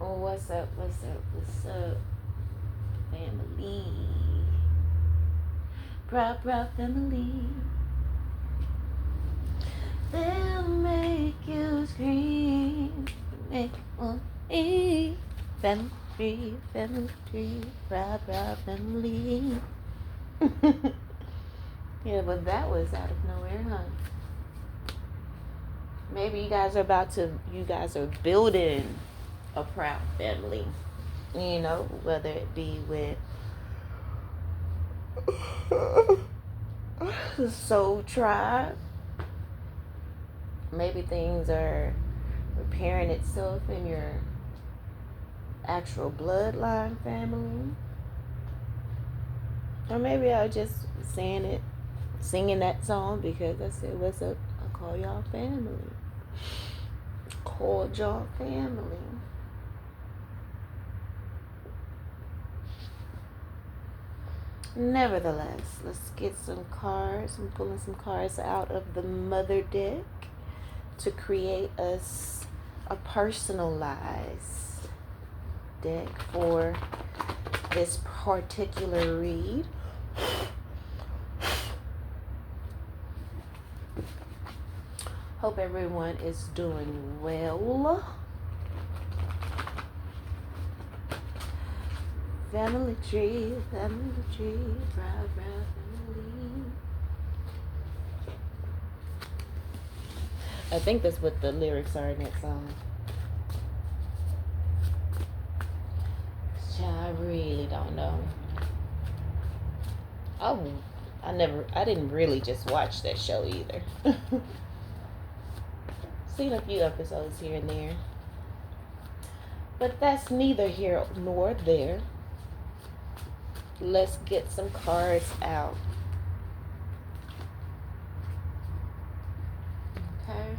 Oh, what's up? What's up? What's up, family? Proud family. They'll make you scream. Make one eat. Family tree. Proud family. Yeah, but that was out of nowhere, huh? Maybe you guys are building a proud family. You know, whether it be with the soul tribe. Maybe things are repairing itself in your actual bloodline family. Or maybe I was just singing that song because I said, what's up? I call y'all family. Called y'all family. Nevertheless, let's get some cards. I'm pulling some cards out of the mother deck to create us a personalized deck for this particular read. Hope everyone is doing well. Family tree, proud family. I think that's what the lyrics are in that song. I really don't know. Oh, I didn't really just watch that show either. Seen a few episodes here and there. But that's neither here nor there. Let's get some cards out. Okay.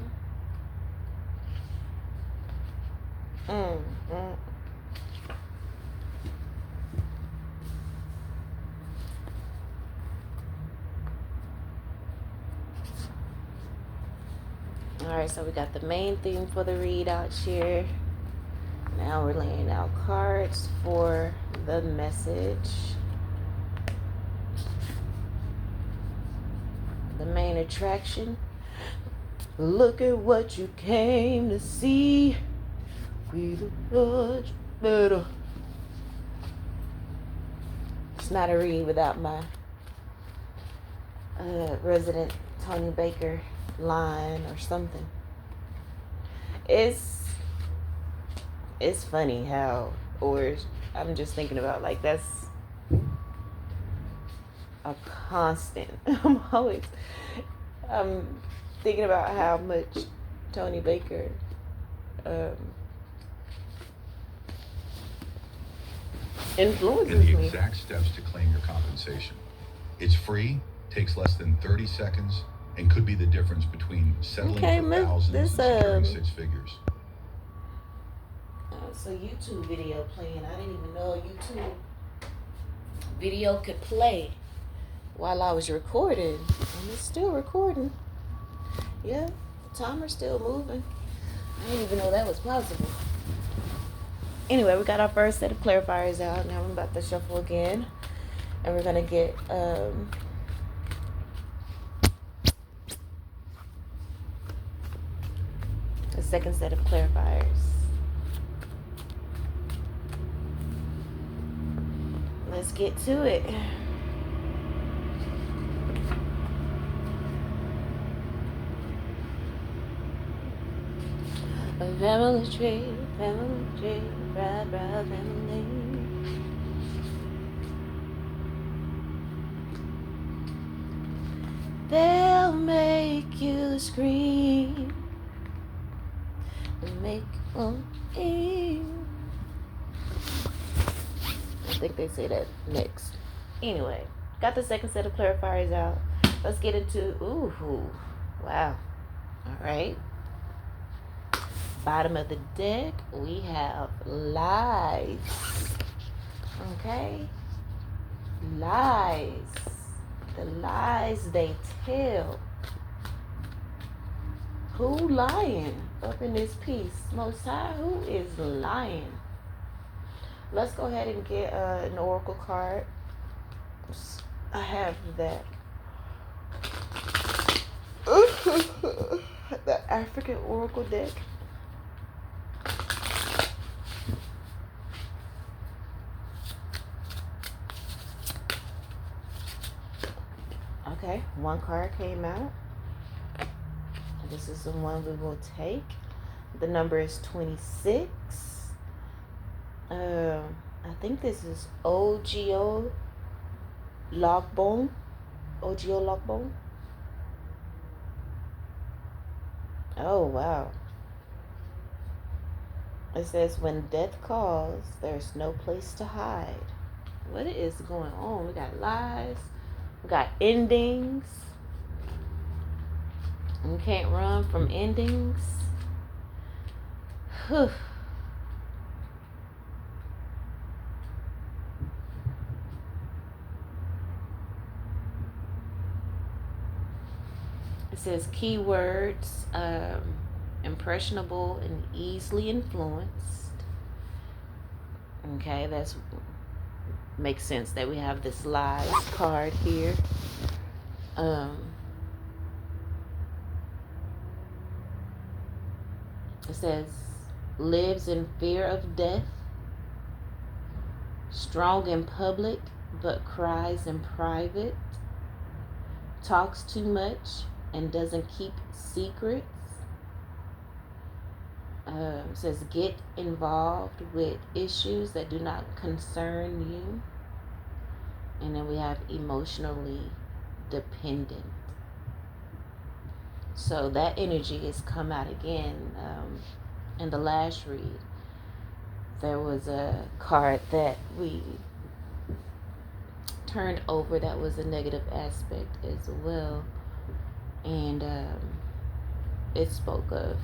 Alright, so we got the main theme for the read out here. Now we're laying out cards for the message. The main attraction. Look at what you came to see. We look much better. It's not a read without my resident Tony Baker line or something. It's funny how, or I'm just thinking about like that's a constant. I'm thinking about how much Tony Baker influences me. The exact steps to claim your compensation. It's free, takes less than 30 seconds, and could be the difference between settling for thousands and securing six figures. It's a YouTube video playing. I didn't even know a YouTube video could play while I was recording. And it's still recording. Yeah, the timer's still moving. I didn't even know that was possible. Anyway, we got our first set of clarifiers out. Now I'm about to shuffle again. And we're going to get a second set of clarifiers. Let's get to it. Family tree, proud family. They'll make you scream. Make one eat. I think they say that next. Anyway, got the second set of clarifiers out. Let's get into, ooh, wow. All right. Bottom of the deck, we have lies. Okay? Lies. The lies they tell. Who lying up in this piece? Most High, who is lying? let's go ahead and get an oracle card. I have that. The African oracle deck. Okay, one card came out. This is the one we will take. The number is 26. I think this is Ojo Logbone. Ojo Logbone. Oh, wow. It says, when death calls, there's no place to hide. What is going on? We got lies. We got endings. We can't run from endings. Whew. It says keywords, impressionable and easily influenced. Okay, that's makes sense that we have this lies card here. It says lives in fear of death, strong in public but cries in private, talks too much and doesn't keep secrets. Says get involved with issues that do not concern you. And then we have emotionally dependent. So that energy has come out again. In the last read, there was a card that we turned over that was a negative aspect as well. And it spoke of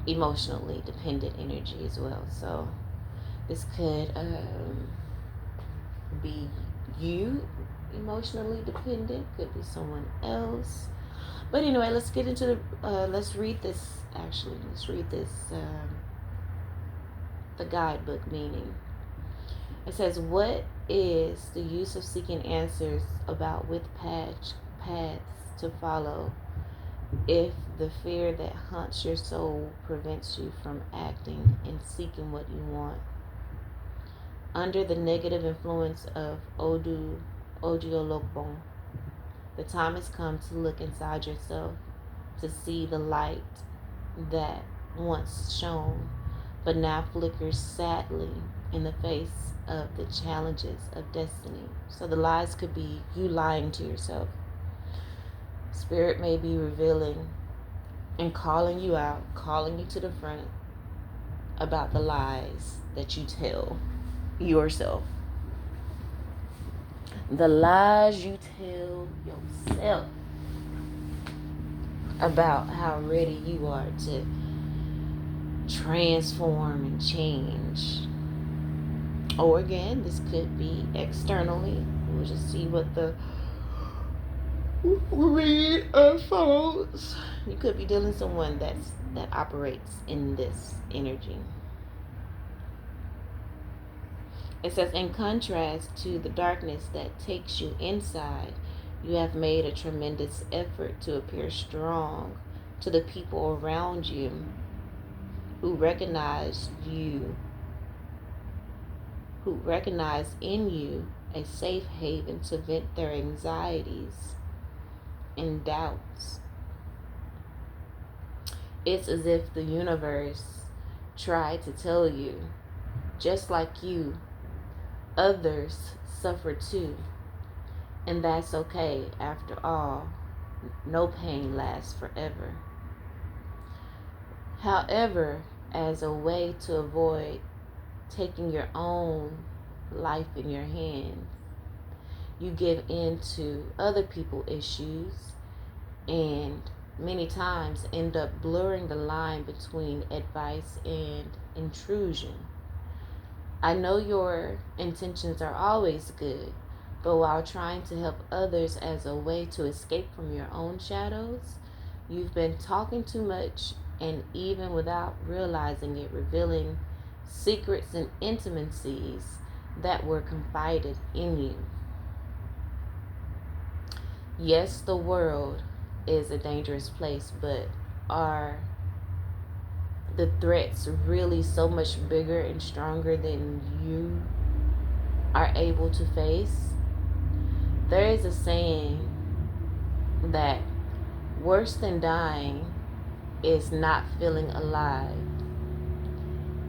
emotionally dependent energy as well. So this could be you emotionally dependent, could be someone else. But anyway, let's get into the let's read this the guidebook meaning. It says, what is the use of seeking answers about which paths to follow if the fear that haunts your soul prevents you from acting and seeking what you want? Under the negative influence of Ojo Logbone, the time has come to look inside yourself to see the light that once shone but now flickers sadly in the face of the challenges of destiny. So the lies could be you lying to yourself. Spirit may be revealing and calling you out, calling you to the front about the lies that you tell yourself. The lies you tell yourself about how ready you are to transform and change. Or again, this could be externally. We'll just see what the read unfolds. You could be dealing with someone that operates in this energy. It says, in contrast to the darkness that takes you inside, you have made a tremendous effort to appear strong to the people around you who recognize in you a safe haven to vent their anxieties and doubts. It's as if the universe tried to tell you, just like you, others suffer too. And that's okay. After all, no pain lasts forever. However, as a way to avoid taking your own life in your hands, you give in to other people's issues and many times end up blurring the line between advice and intrusion. I know your intentions are always good, but while trying to help others as a way to escape from your own shadows, you've been talking too much and even without realizing it, revealing secrets and intimacies that were confided in you. Yes, the world is a dangerous place, but are the threats really so much bigger and stronger than you are able to face? There is a saying that worse than dying is not feeling alive.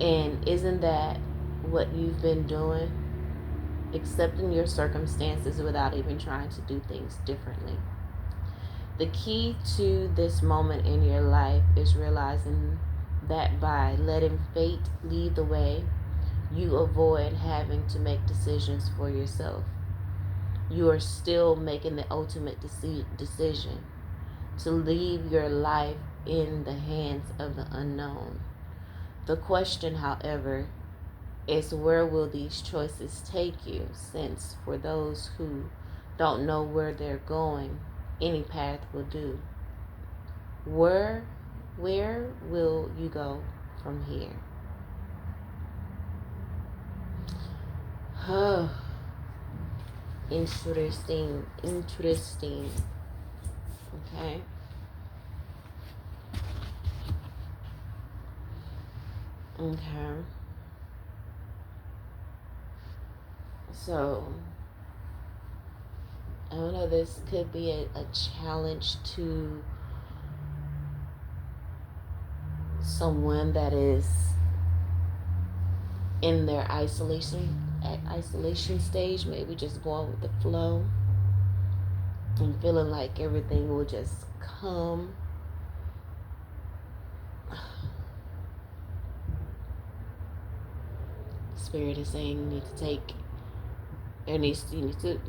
And isn't that what you've been doing? Accepting your circumstances without even trying to do things differently. The key to this moment in your life is realizing that by letting fate lead the way, you avoid having to make decisions for yourself. You are still making the ultimate decision to leave your life in the hands of the unknown. The question, however, is where will these choices take you? Since for those who don't know where they're going, any path will do. Where will you go from here? Interesting. Okay. So, I don't know, this could be a challenge to someone that is in their isolation stage, maybe just going with the flow and feeling like everything will just come. Spirit is saying you need to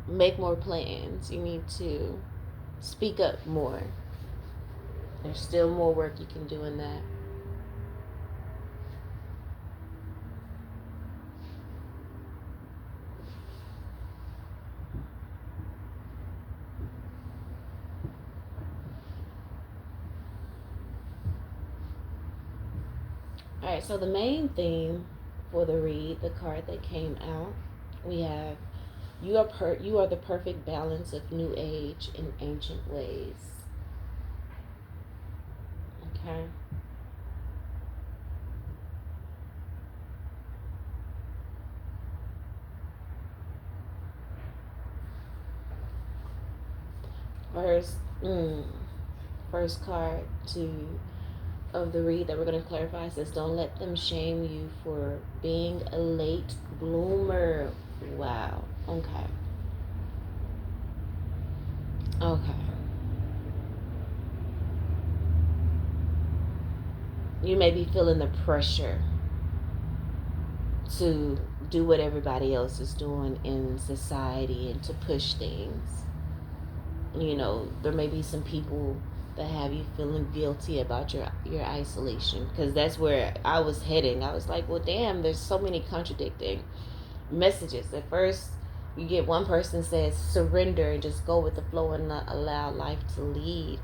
make more plans. You need to speak up more. There's still more work you can do in that. Alright, so the main theme for the read, the card that came out, we have you are the perfect balance of new age and ancient ways. Okay. First card of the read that we're going to clarify says, don't let them shame you for being a late bloomer. Wow. Okay. You may be feeling the pressure to do what everybody else is doing in society and to push things. You know, there may be some people that have you feeling guilty about your isolation, because that's where I was heading. I was like, well, damn, there's so many contradicting messages. At first, you get one person says surrender and just go with the flow and not allow life to lead.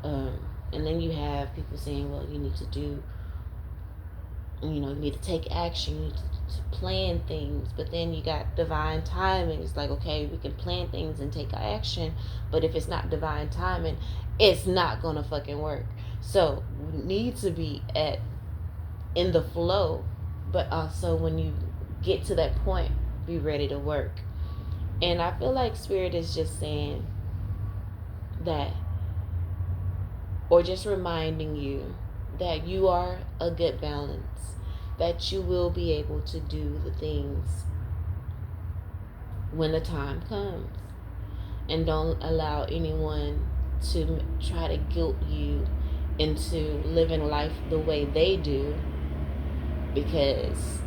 And then you have people saying, well, you need to do, you need to take action, you need to plan things. But then you got divine timing. It's like, okay, we can plan things and take action, but if it's not divine timing, it's not gonna fucking work. So we need to be in the flow, but also when you get to that point, be ready to work. And I feel like Spirit is just saying that, or just reminding you that you are a good balance, that you will be able to do the things when the time comes. And don't allow anyone to try to guilt you into living life the way they do, because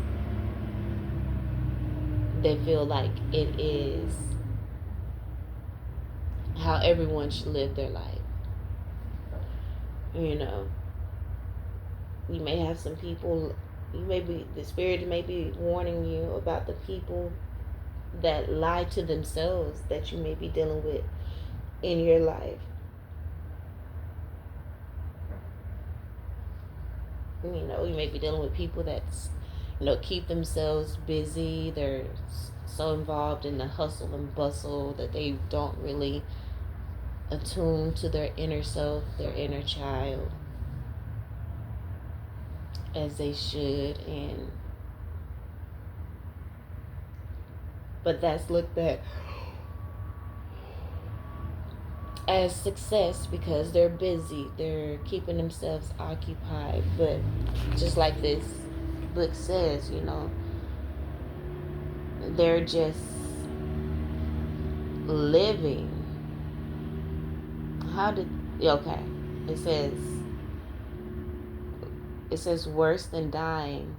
they feel like it is how everyone should live their life. You may have some people, the Spirit may be warning you about the people that lie to themselves that you may be dealing with in your life. You know, you may be dealing with people that's, you know, keep themselves busy. They're so involved in the hustle and bustle that they don't really attune to their inner self, their inner child, as they should. And but that's looked at as success because they're busy, they're keeping themselves occupied. But just like this book says, you know, they're just living. How did, okay, it says worse than dying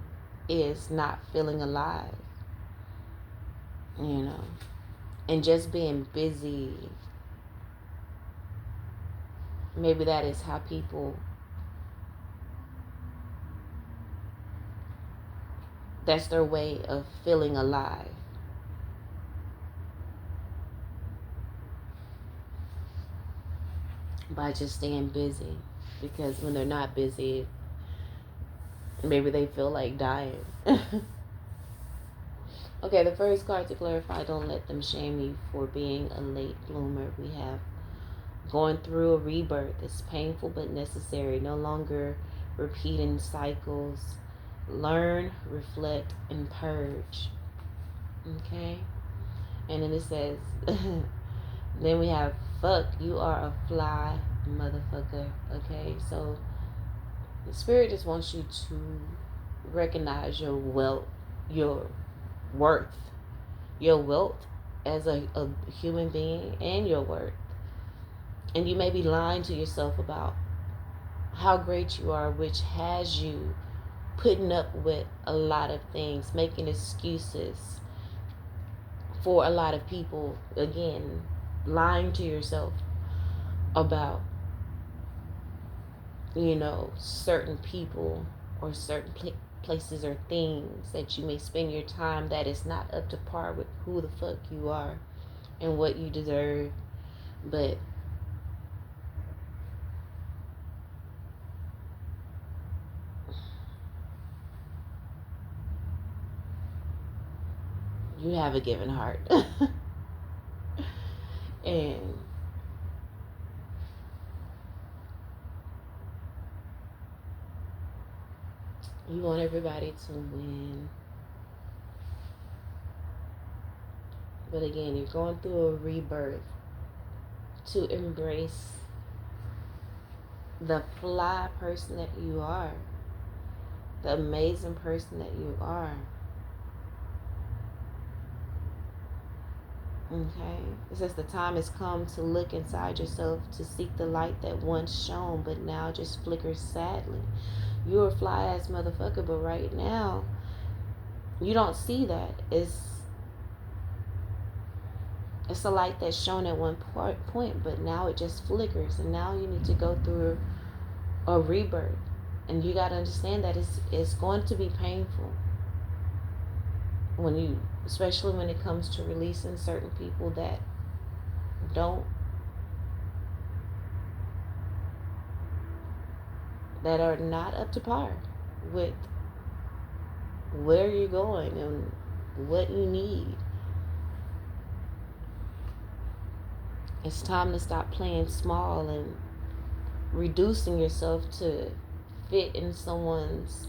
is not feeling alive, you know, and just being busy. Maybe that is how people, that's their way of feeling alive. By just staying busy. Because when they're not busy, maybe they feel like dying. Okay, the first card to clarify, don't let them shame you for being a late bloomer. We have going through a rebirth. It's painful but necessary. No longer repeating cycles. Learn, reflect, and purge. Okay? And then it says, then we have, fuck, you are a fly motherfucker. Okay? So the spirit just wants you to recognize your wealth, your worth, your wealth as a human being, and your worth. And you may be lying to yourself about how great you are, which has you putting up with a lot of things, making excuses for a lot of people. Again, lying to yourself about, you know, certain people or certain places or things that you may spend your time that is not up to par with who the fuck you are and what you deserve. But you have a given heart. And you want everybody to win. But again, you're going through a rebirth to embrace the fly person that you are, the amazing person that you are. Okay? It says the time has come to look inside yourself, to seek the light that once shone but now just flickers sadly. You're a fly ass motherfucker, but right now you don't see that. It's a light that's shown at one point, but now it just flickers, and now you need to go through a rebirth. And you got to understand that it's going to be painful when you, especially when it comes to releasing certain people that are not up to par with where you're going and what you need. It's time to stop playing small and reducing yourself to fit in someone's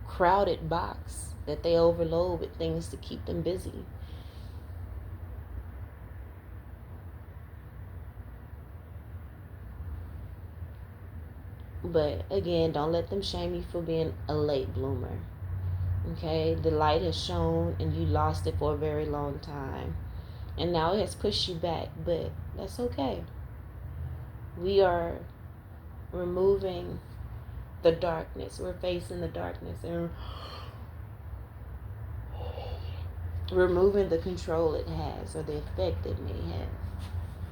crowded box that they overload with things to keep them busy. But again, don't let them shame you for being a late bloomer. Okay, the light has shone and you lost it for a very long time, and now it has pushed you back, but that's okay. We are removing the darkness. We're facing the darkness and removing the control it has, or the effect it may have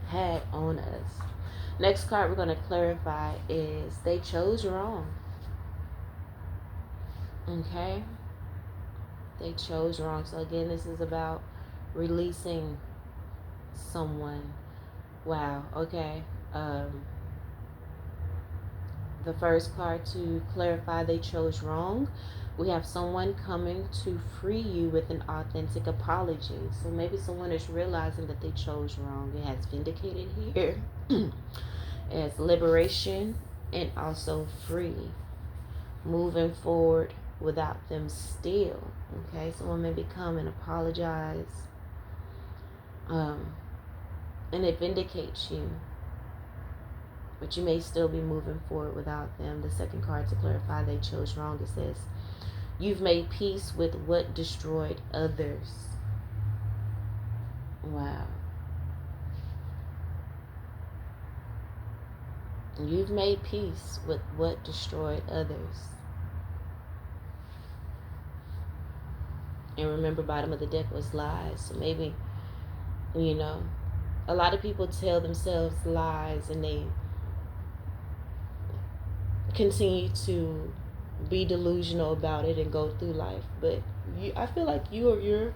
had on us. Next card we're going to clarify is they chose wrong. Okay? They chose wrong. So again, this is about releasing someone. Wow. Okay. The first card to clarify they chose wrong. We have someone coming to free you with an authentic apology. So maybe someone is realizing that they chose wrong. It has vindicated here as liberation and also free. Moving forward without them still. Okay, someone may come and apologize. And it vindicates you. But you may still be moving forward without them. The second card to clarify they chose wrong. It says, you've made peace with what destroyed others. Wow. You've made peace with what destroyed others. And remember, bottom of the deck was lies. So maybe, a lot of people tell themselves lies and they continue to be delusional about it and go through life. But I feel like you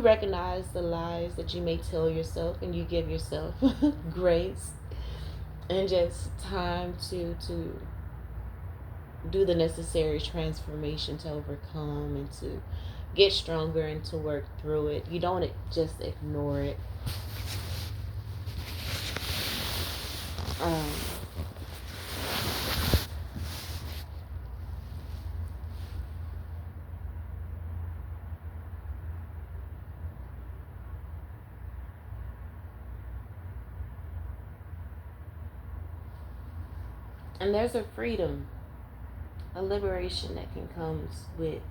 recognize the lies that you may tell yourself, and you give yourself grace and just time to do the necessary transformation to overcome and to get stronger and to work through it. You don't just ignore it. And there's a freedom, a liberation that can come with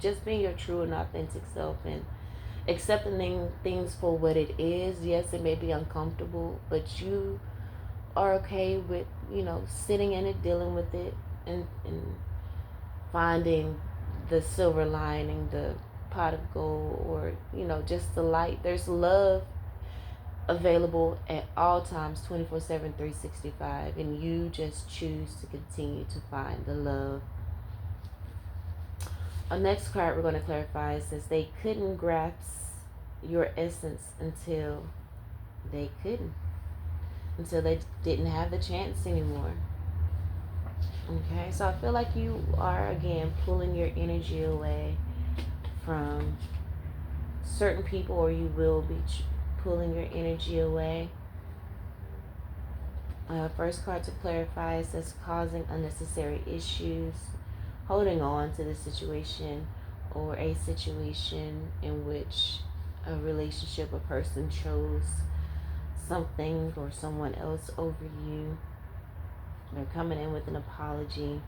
just being your true and authentic self and accepting things for what it is. Yes, it may be uncomfortable, but you are okay with, sitting in it, dealing with it, and finding the silver lining, the pot of gold, or, just the light. There's love available at all times, 24/7, 365, and you just choose to continue to find the love. Our next card we're going to clarify says they couldn't grasp your essence until they didn't have the chance anymore. Okay, so I feel like you are again pulling your energy away from certain people, or you will be pulling your energy away. First card to clarify says causing unnecessary issues, holding on to the situation or a situation in which a relationship, a person chose something or someone else over you. They're coming in with an apology.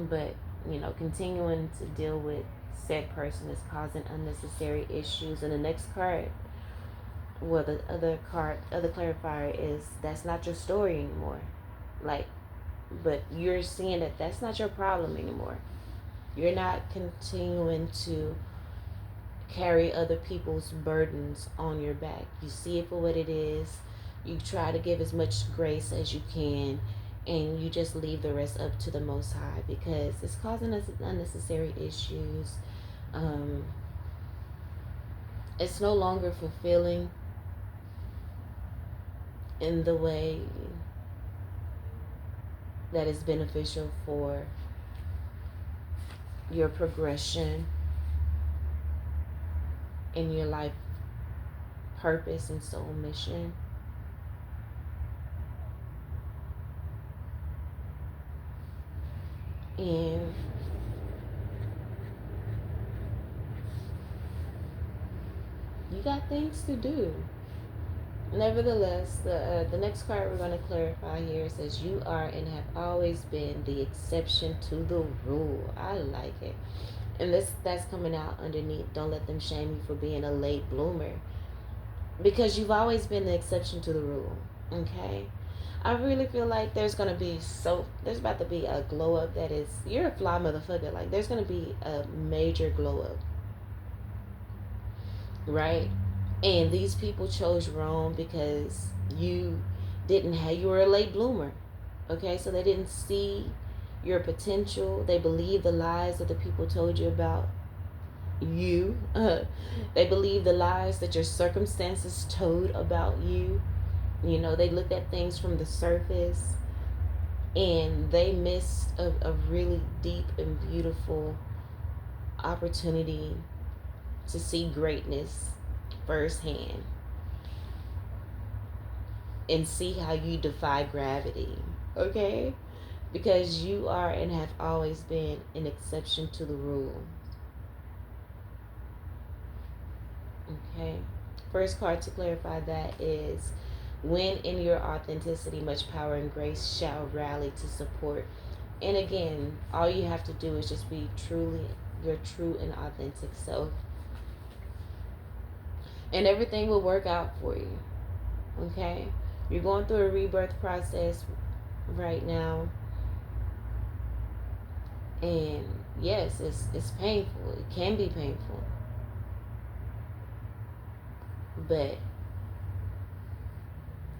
But, continuing to deal with said person is causing unnecessary issues. And the next card, well, the other clarifier is that's not your story anymore. But you're seeing that that's not your problem anymore. You're not continuing to carry other people's burdens on your back. You see it for what it is. You try to give as much grace as you can, and you just leave the rest up to the Most High, because it's causing us unnecessary issues. It's no longer fulfilling in the way that is beneficial for your progression in your life purpose and soul mission. And you got things to do. Nevertheless, the next card we're going to clarify here says you are and have always been the exception to the rule. I like it. And that's coming out underneath. Don't let them shame you for being a late bloomer, because you've always been the exception to the rule. Okay, I really feel like there's about to be a glow up that is, you're a fly motherfucker. Like, there's going to be a major glow up, right? And these people chose wrong because you were a late bloomer. Okay, so they didn't see your potential. They believed the lies that the people told you about. you. They believe the lies that your circumstances told about you. You know, they looked at things from the surface and they missed a really deep and beautiful opportunity to see greatness firsthand and see how you defy gravity. Okay? Because you are and have always been an exception to the rule. Okay? First card to clarify that is, when in your authenticity, much power and grace shall rally to support. And again, all you have to do is just be truly your true and authentic self. And everything will work out for you. Okay? You're going through a rebirth process right now. And yes, it's painful. It can be painful. But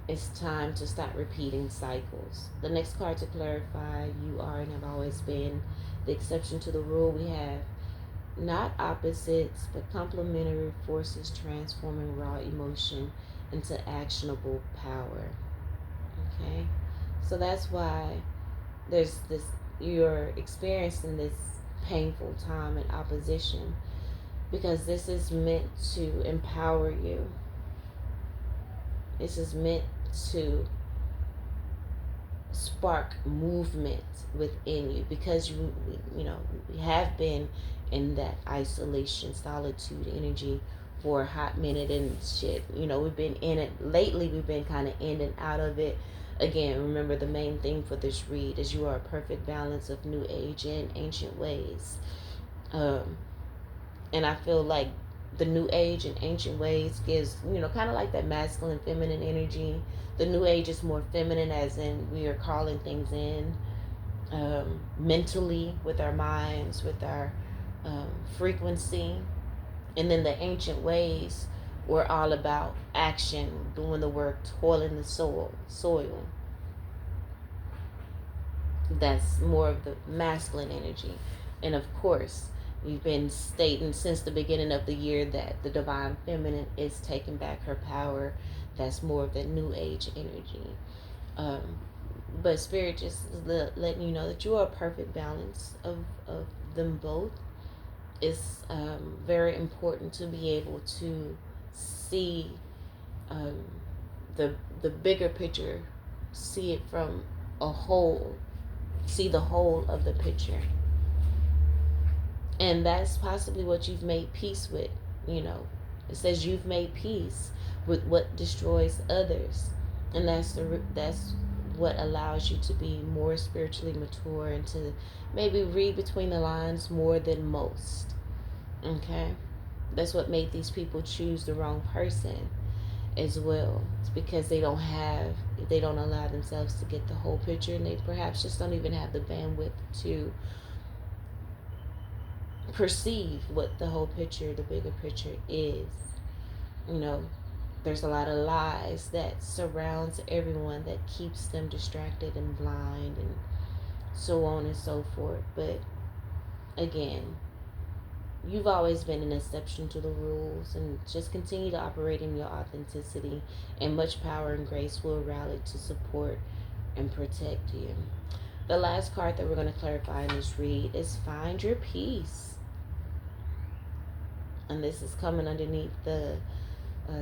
it's time to stop repeating cycles. The next card to clarify, you are and have always been the exception to the rule. We have not opposites, but complementary forces transforming raw emotion into actionable power. Okay? So that's why there's this, you're experiencing this painful time in opposition, because this is meant to empower you. This is meant to spark movement within you, because you have been in that isolation, solitude energy for a hot minute and shit. We've been in it lately. We've been kind of in and out of it. Again, remember, the main thing for this read is you are a perfect balance of new age and ancient ways. And I feel like the new age and ancient ways gives, kind of like that masculine, feminine energy. The new age is more feminine, as in we are calling things in mentally, with our minds, with our frequency. And then the ancient ways were all about action, doing the work, toiling the soil. That's more of the masculine energy. And of course, we've been stating since the beginning of the year that the divine feminine is taking back her power. That's more of the new age energy. But Spirit just letting you know that you are a perfect balance of them both. It's very important to be able to see the bigger picture, see it from a whole, see the whole of the picture. And that's possibly what you've made peace with. It says you've made peace with what destroys others, and that's what allows you to be more spiritually mature and to maybe read between the lines more than most. Okay? That's what made these people choose the wrong person as well. It's because they don't allow themselves to get the whole picture, and they perhaps just don't even have the bandwidth to perceive what the whole picture, the bigger picture is. There's a lot of lies that surrounds everyone that keeps them distracted and blind and so on and so forth. But again, you've always been an exception to the rules, and just continue to operate in your authenticity, and much power and grace will rally to support and protect you. The last card that we're going to clarify in this read is Find Your Peace. And this is coming underneath the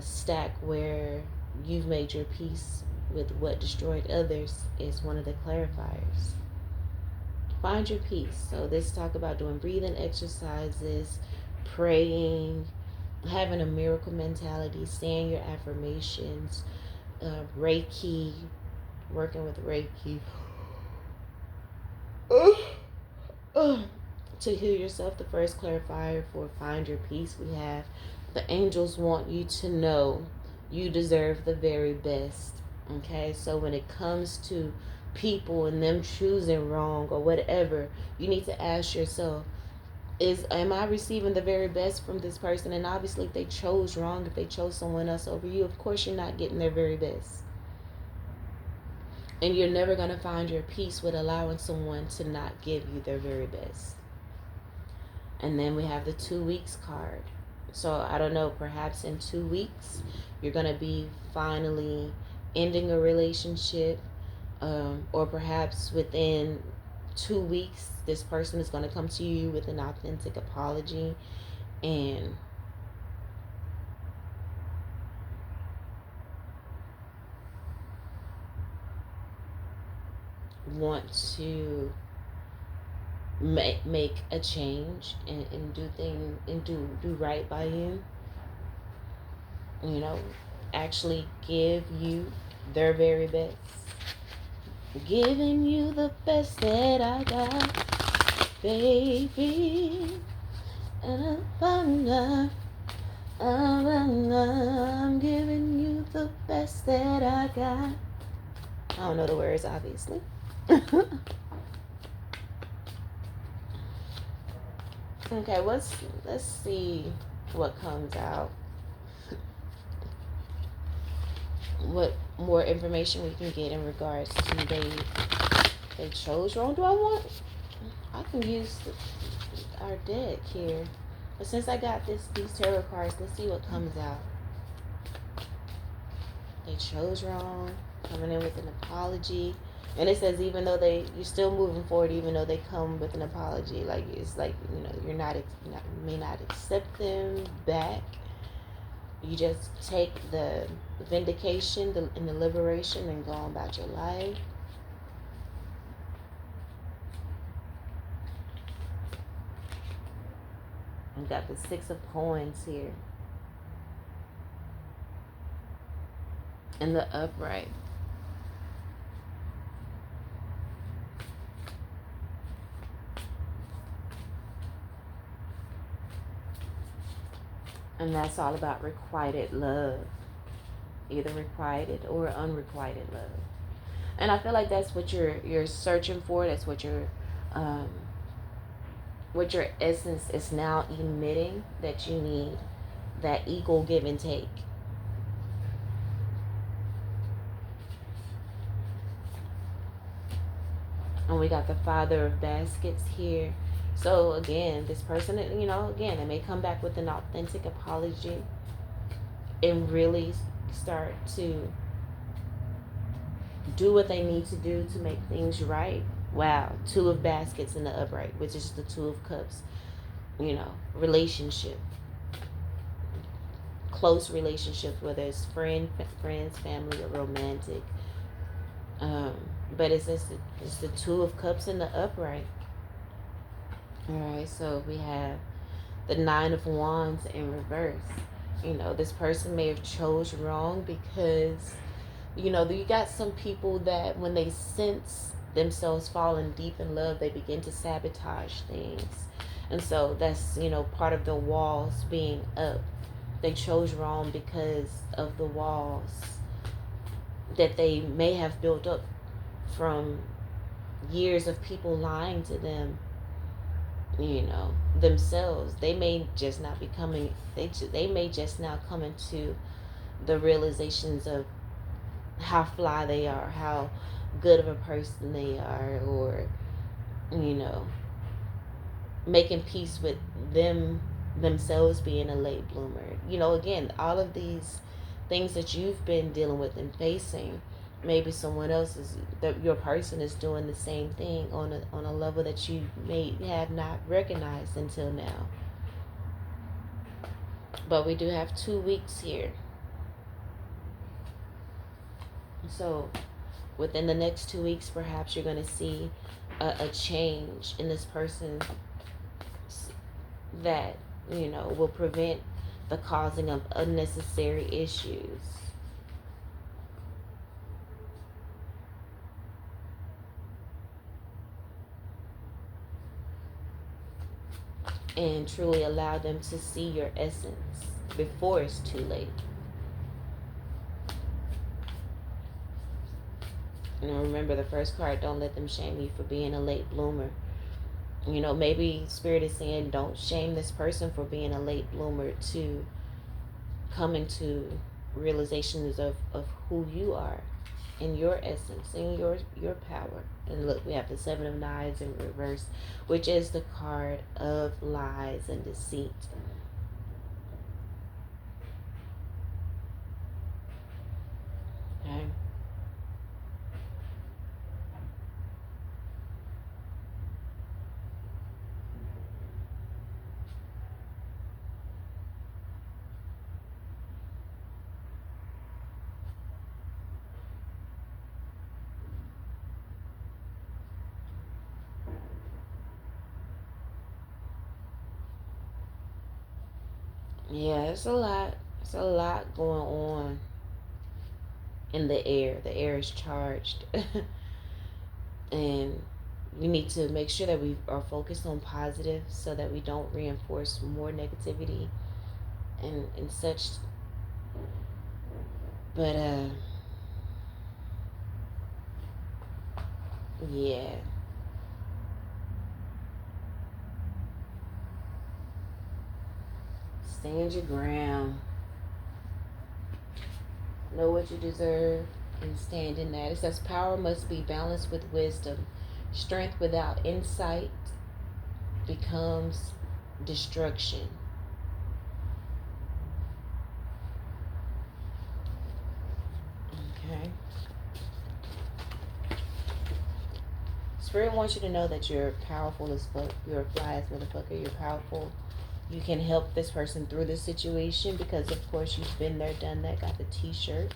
stack where you've made your peace with what destroyed others, is one of the clarifiers. Find your peace. So this talk about doing breathing exercises, praying, having a miracle mentality, saying your affirmations, Reiki, working with Reiki. To heal yourself, the first clarifier for Find Your Peace, we have the angels want you to know you deserve the very best. Okay, so when it comes to people and them choosing wrong or whatever, you need to ask yourself, am I receiving the very best from this person? And obviously, if they chose wrong, if they chose someone else over you, of course you're not getting their very best. And you're never going to find your peace with allowing someone to not give you their very best. And then we have the 2 weeks card. So I don't know, perhaps in 2 weeks, you're going to be finally ending a relationship. Or perhaps within 2 weeks, this person is going to come to you with an authentic apology and want to make a change and do things and do right by you. You know, actually give you their very best. Giving you the best that I got, baby. And I'm giving you the best that I got. I don't know the words, obviously. Okay, let's see what comes out. What more information we can get in regards to they chose wrong. I can use our deck here. But since I got these tarot cards, let's see what comes out. They chose wrong, coming in with an apology. And it says even though you're still moving forward, even though they come with an apology, like it's like, you know, you may not accept them back. You just take the vindication and the liberation and go on about your life. I've got the 6 of Coins here. And the upright. And that's all about requited love. Either requited or unrequited love. And I feel like that's what you're searching for. That's what your essence is now emitting, that you need that equal give and take. And we got the Father of Baskets here. So again, this person, you know, again, they may come back with an authentic apology and really start to do what they need to do to make things right. Wow, 2 of Baskets in the upright, which is the 2 of Cups. You know, relationship, close relationships, whether it's friends, family, or romantic. But it's the 2 of Cups in the upright. All right, so we have the 9 of Wands in reverse. You know, this person may have chose wrong because, you know, you got some people that when they sense themselves falling deep in love, they begin to sabotage things. And so that's, you know, part of the walls being up. They chose wrong because of the walls that they may have built up from years of people lying to them, you know, themselves. They may just not be coming, they may just now come into the realizations of how fly they are, how good of a person they are, or, you know, making peace with themselves being a late bloomer. You know, again, all of these things that you've been dealing with and facing, maybe someone else your person is doing the same thing on a level that you may have not recognized until now. But we do have 2 weeks here. So within the next 2 weeks, perhaps you're going to see a change in this person that, you know, will prevent the causing of unnecessary issues. And truly allow them to see your essence before it's too late. And remember the first card, don't let them shame you for being a late bloomer. You know, maybe Spirit is saying don't shame this person for being a late bloomer to coming to realizations of who you are. in your essence, in your power. And look, we have the Seven of Knives in reverse, which is the card of lies and deceit. Okay. Yeah, it's a lot. It's a lot going on in the air. The air is charged. And we need to make sure that we are focused on positive so that we don't reinforce more negativity and such. But yeah. Stand your ground. Know what you deserve and stand in that. It says power must be balanced with wisdom. Strength without insight becomes destruction. Okay. Spirit wants you to know that you're powerful as fuck. You're a fly ass motherfucker. You're powerful. You can help this person through this situation because, of course, you've been there, done that, got the t-shirt.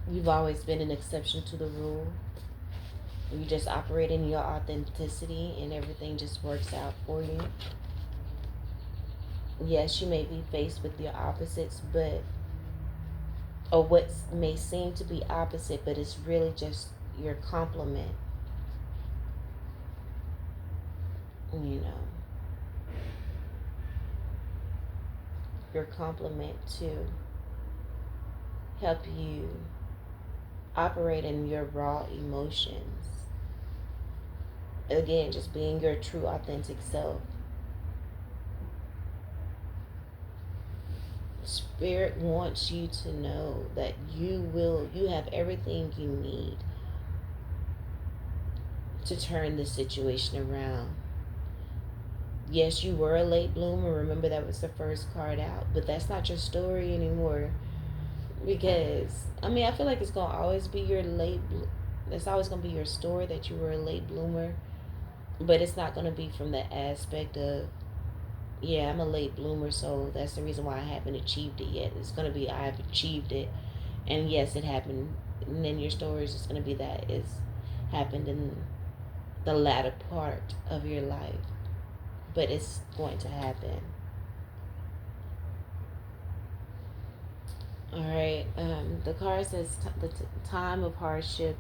You've always been an exception to the rule. You just operate in your authenticity and everything just works out for you. Yes, you may be faced with your opposites, or what may seem to be opposite, but it's really just your complement. You know, your complement to help you operate in your raw emotions. Again, just being your true authentic self. Spirit wants you to know that you have everything you need to turn the situation around. Yes, you were a late bloomer. Remember, that was the first card out, but that's not your story anymore. Because I feel like it's gonna always be it's always gonna be your story that you were a late bloomer, but it's not gonna be from the aspect of, yeah, I'm a late bloomer, so that's the reason why I haven't achieved it yet. It's gonna be, I've achieved it, and yes, it happened. And then your story is just gonna be that it's happened in the latter part of your life, but it's going to happen. All right. The card says the time of hardship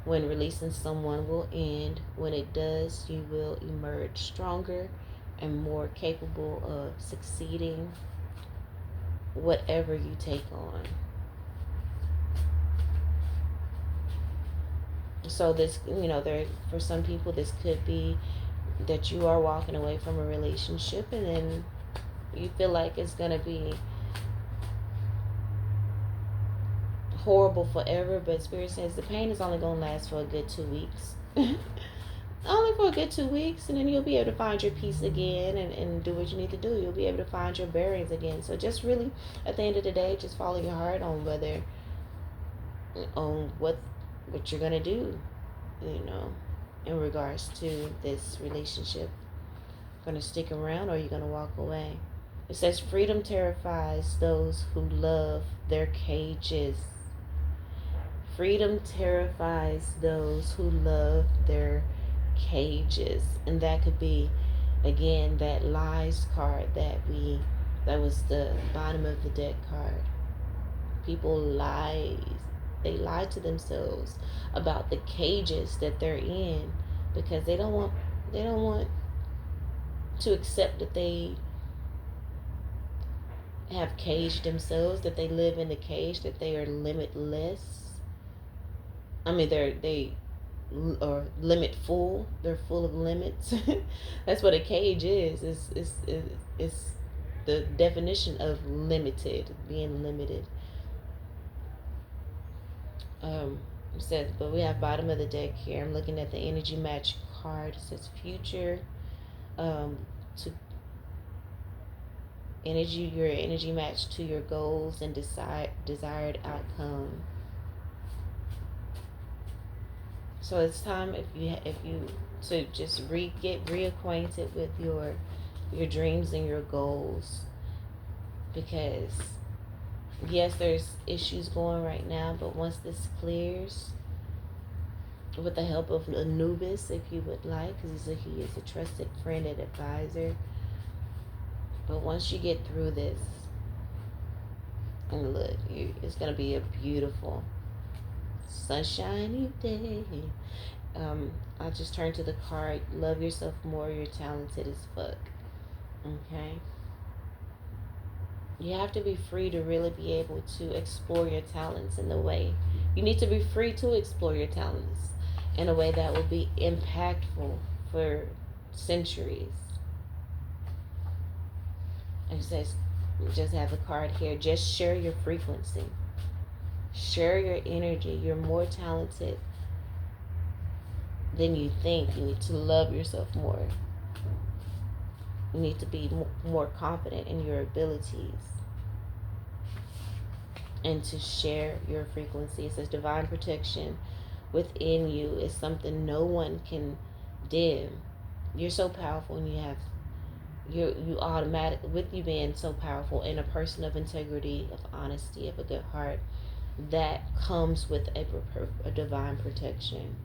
when releasing someone will end. When it does, you will emerge stronger and more capable of succeeding whatever you take on. So this, there, for some people, this could be that you are walking away from a relationship and then you feel like it's going to be horrible forever, but Spirit says the pain is only going to last for a good 2 weeks. Only for a good 2 weeks, and then you'll be able to find your peace again and do what you need to do. You'll be able to find your bearings again. So just really, at the end of the day, just follow your heart on what you're going to do, in regards to this relationship. Going to stick around or you're going to walk away. It says freedom terrifies those who love their cages. Freedom terrifies those who love their cages. And that could be, again, that lies card that was the bottom of the deck card. People they lie to themselves about the cages that they're in because they don't want to accept that they have caged themselves, that they live in a cage, that they are limitless. They are limit full. They're full of limits. That's what a cage is. It's the definition of limited, being limited. It says, but we have bottom of the deck here. I'm looking at the energy match card. It says future. To energy, your energy match to your goals and desired outcome. So it's time if you to just get reacquainted with your dreams and your goals, because yes, there's issues going right now, but once this clears, with the help of Anubis, if you would like, because he is a trusted friend and advisor. But once you get through this, and look, it's gonna be a beautiful, sunshiny day. I'll just turn to the card. Love yourself more. You're talented as fuck. Okay. You have to be free to really be able to explore your talents in the way. You need to be free to explore your talents in a way that will be impactful for centuries. It says, just have the card here. Just share your frequency. Share your energy. You're more talented than you think. You need to love yourself more. You need to be more confident in your abilities and to share your frequency. It says divine protection within you is something no one can dim. You're so powerful, and you automatic, with you being so powerful and a person of integrity, of honesty, of a good heart, that comes with a divine protection.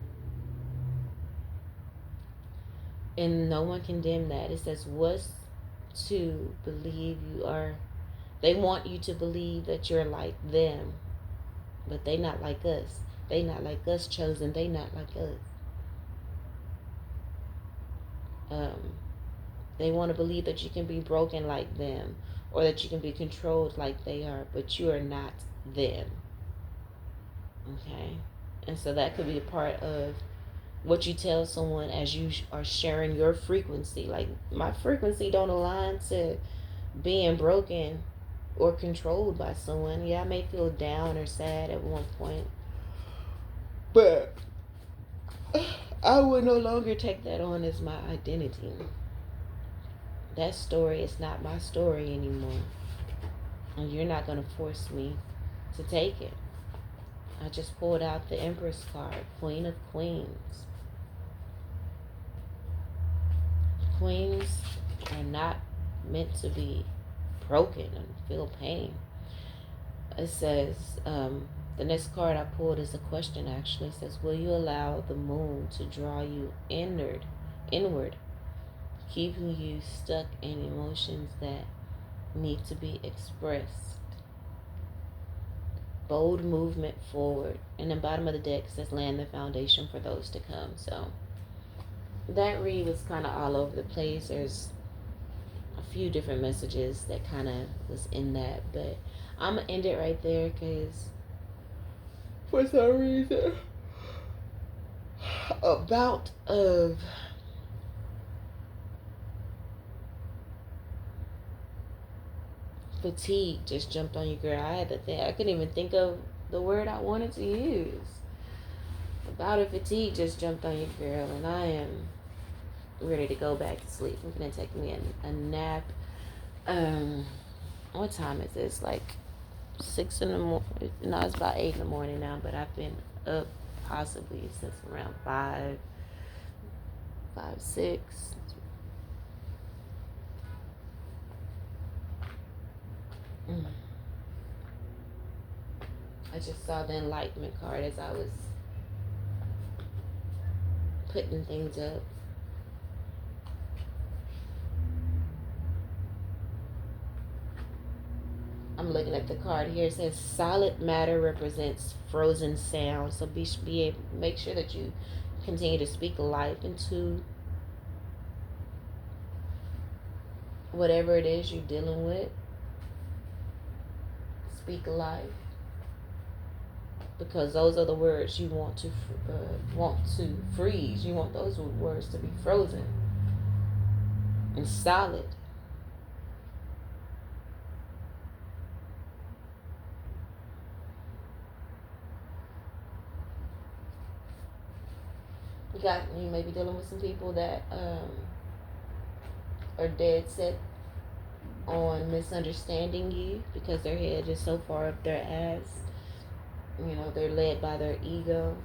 And no one can dim that. It says, what's to believe you are. They want you to believe that you're like them, but they not like us. They not like us, chosen. They not like us. They want to believe that you can be broken like them, or that you can be controlled like they are, but you are not them. Okay? And so that could be a part of what you tell someone as you are sharing your frequency. Like, my frequency don't align to being broken or controlled by someone. Yeah, I may feel down or sad at one point, but I will no longer take that on as my identity. That story is not my story anymore, and you're not going to force me to take it. I just pulled out the Empress card, Queen of Queens. Queens are not meant to be broken and feel pain. It says, the next card I pulled is a question, actually. It says, will you allow the moon to draw you inward, keeping you stuck in emotions that need to be expressed? Bold movement forward. And the bottom of the deck says, land the foundation for those to come. So that read was kind of all over the place. There's a few different messages that kind of was in that, but I'm gonna end it right there, because for some reason a bout of fatigue just jumped on you, girl. I had to think. I couldn't even think of the word I wanted to use. A bout of fatigue just jumped on you, girl, and I am ready to go back to sleep. I'm gonna take me a nap. What time is this? Like 6 in the morning? No, it's about 8 in the morning now, but I've been up possibly since around 5, 6. I just saw the Enlightenment card as I was putting things up. I'm looking at the card here. It says solid matter represents frozen sound. So make sure that you continue to speak life into whatever it is you're dealing with. Speak life, because those are the words you want to freeze. You want those words to be frozen and solid. you may be dealing with some people that are dead set on misunderstanding you because their head is so far up their ass. You know, they're led by their ego.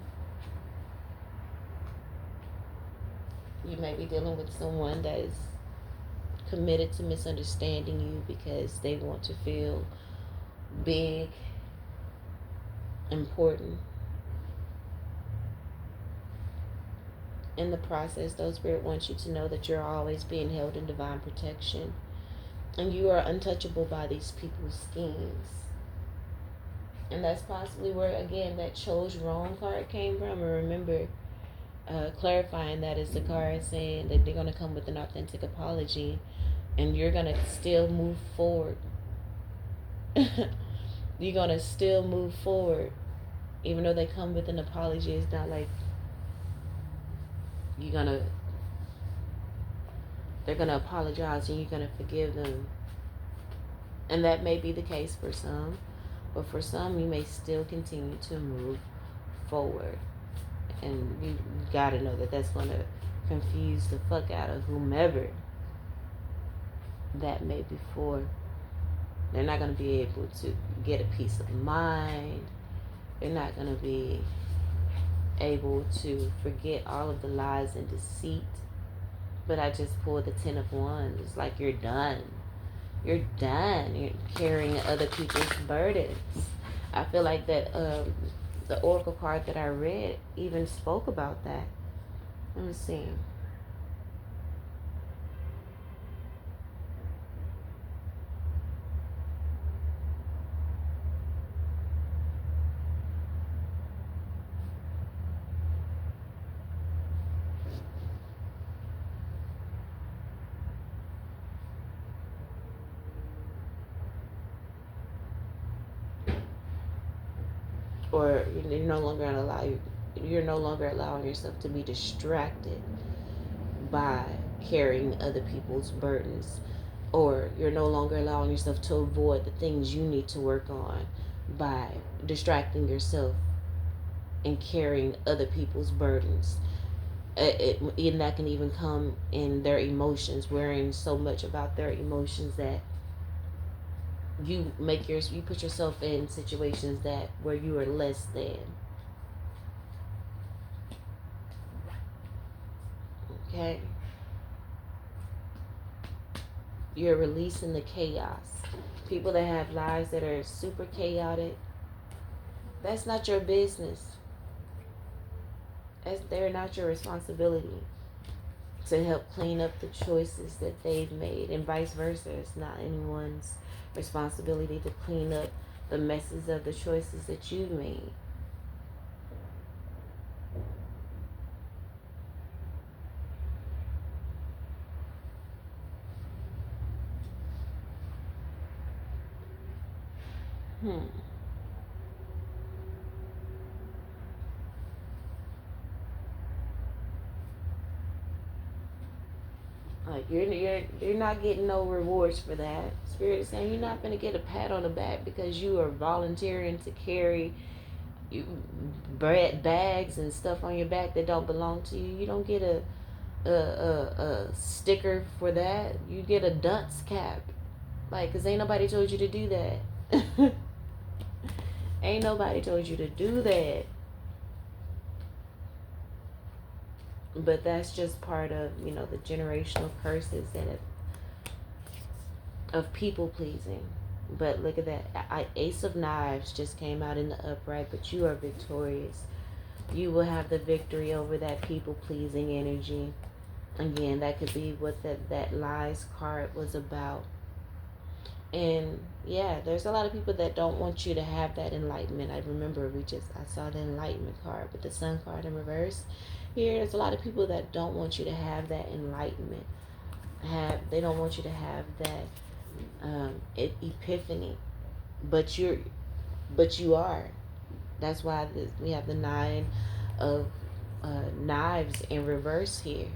You may be dealing with someone that is committed to misunderstanding you because they want to feel big, important. In the process, though, Spirit wants you to know that you're always being held in divine protection. And you are untouchable by these people's schemes. And that's possibly where, again, that chose wrong card came from. And remember, clarifying that is the card saying that they're going to come with an authentic apology. And you're going to still move forward. You're going to still move forward. Even though they come with an apology, it's not like they're gonna apologize and you're gonna forgive them. And that may be the case for some, but for some you may still continue to move forward. And you gotta know that that's gonna confuse the fuck out of whomever that may be for. They're not gonna be able to get a peace of mind. They're not gonna be able to forget all of the lies and deceit. But I just pulled the 10 of Wands. It's like you're done. You're done. You're carrying other people's burdens. I feel like that the oracle card that I read even spoke about that. Let me see. Or you're no longer allowing yourself to be distracted by carrying other people's burdens, or you're no longer allowing yourself to avoid the things you need to work on by distracting yourself and carrying other people's burdens. And that can even come in their emotions, worrying so much about their emotions that you put yourself in situations that where you are less than. Okay? You're releasing the chaos. People that have lives that are super chaotic, that's not your business. They're not your responsibility to help clean up the choices that they've made, and vice versa. It's not anyone's responsibility to clean up the messes of the choices that you've made. Like you're not getting no rewards for that. Spirit is saying you're not gonna get a pat on the back because you are volunteering to carry bags and stuff on your back that don't belong to you. You don't get a sticker for that. You get a dunce cap, like, cause ain't nobody told you to do that. Ain't nobody told you to do that. But that's just part of, the generational curses of people pleasing. But look at that. Ace of Knives just came out in the upright, but you are victorious. You will have the victory over that people pleasing energy. Again, that could be what that lies card was about. And yeah, there's a lot of people that don't want you to have that enlightenment. I remember I saw the enlightenment card with the sun card in reverse. Here, there's a lot of people that don't want you to have that enlightenment. They don't want you to have that epiphany, but you are. That's why we have the 9 of knives in reverse here.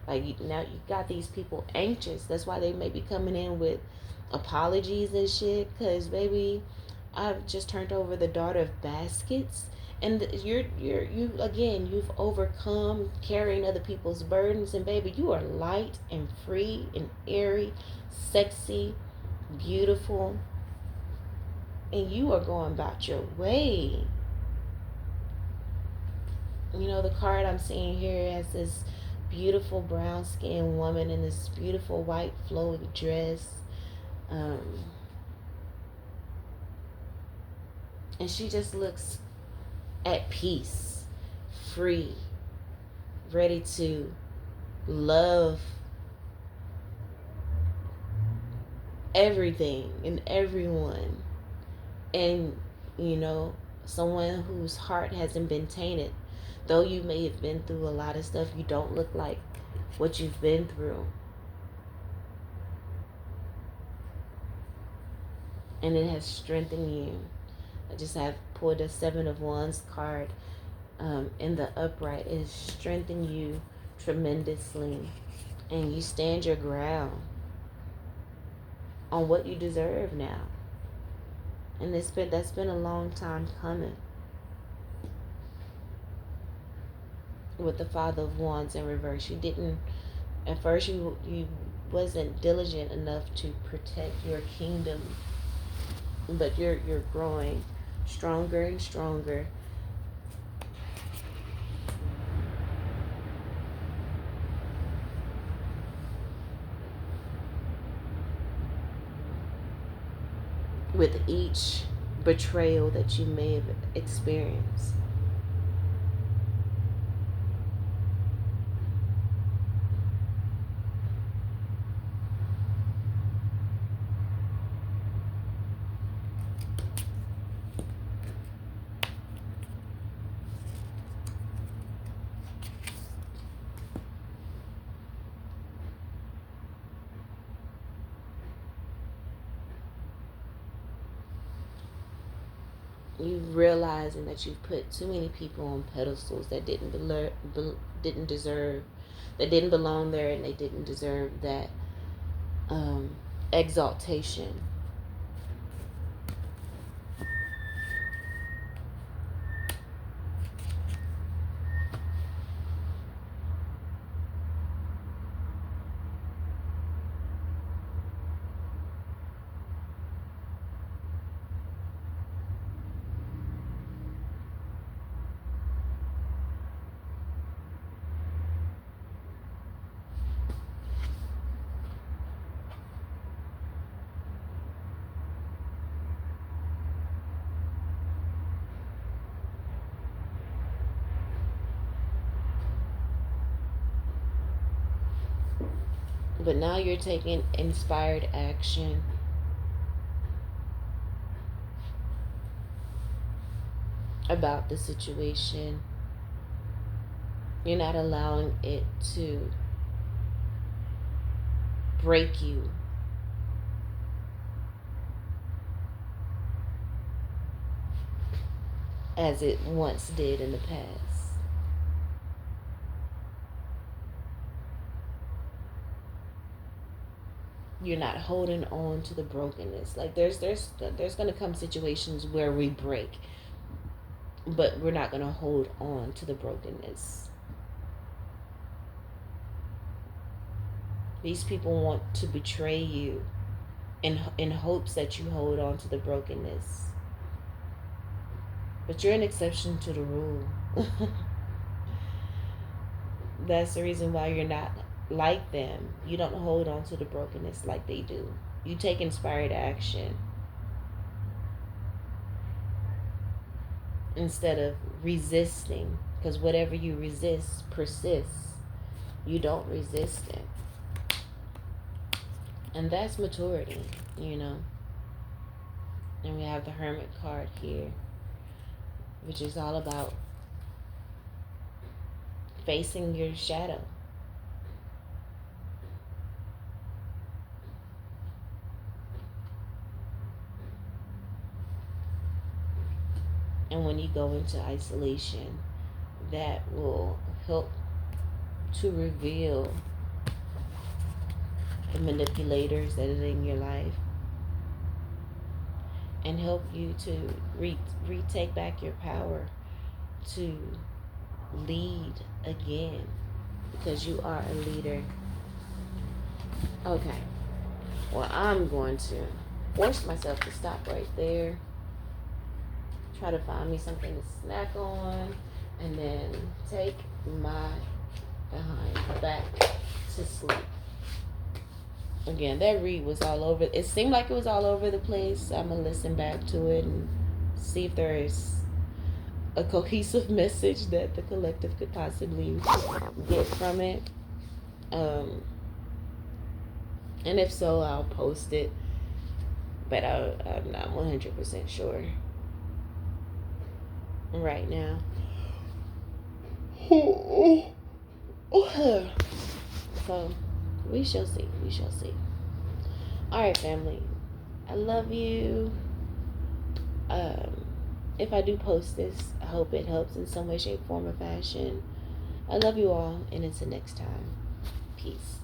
Like now you got these people anxious. That's why they may be coming in with apologies and shit. Cause baby, I've just turned over the Daughter of Baskets, And you again, you've overcome carrying other people's burdens, and baby, you are light and free and airy, sexy, beautiful, and you are going about your way. You know, the card I'm seeing here has this beautiful brown skinned woman in this beautiful white flowy dress. And she just looks at peace, free, ready to love everything and everyone. And, you know, someone whose heart hasn't been tainted. Though you may have been through a lot of stuff, you don't look like what you've been through. And it has strengthened you. I just have pulled a 7 of Wands card in the upright. It has strengthened you tremendously. And you stand your ground on what you deserve now. And that's been a long time coming. With the Father of Wands in reverse, you didn't, at first you wasn't diligent enough to protect your kingdom, but you're growing stronger and stronger. With each betrayal that you may have experienced. You realizing that you've put too many people on pedestals that didn't deserve, that didn't belong there, and they didn't deserve that exaltation. But now you're taking inspired action. About the situation. You're not allowing it to break you. As it once did in the past. You're not holding on to the brokenness. Like there's going to come situations where we break, but we're not going to hold on to the brokenness. These people want to betray you in hopes that you hold on to the brokenness. But you're an exception to the rule. That's the reason why you're not like them. You don't hold on to the brokenness like they do. You take inspired action instead of resisting, because whatever you resist persists. You don't resist it. And that's maturity, you know. And we have the Hermit card here, which is all about facing your shadow. And when you go into isolation, that will help to reveal the manipulators that are in your life and help you to retake back your power to lead again, because you are a leader. Okay. Well, I'm going to force myself to stop right there. Try to find me something to snack on, and then take my behind back to sleep. Again, that read was all over. It seemed like it was all over the place. I'm going to listen back to it and see if there is a cohesive message that the collective could possibly get from it. And if so, I'll post it. But I'm not 100% sure right now. So, we shall see. We shall see. All right, family. I love you. If I do post this, I hope it helps in some way, shape, form, or fashion. I love you all, and until next time, peace.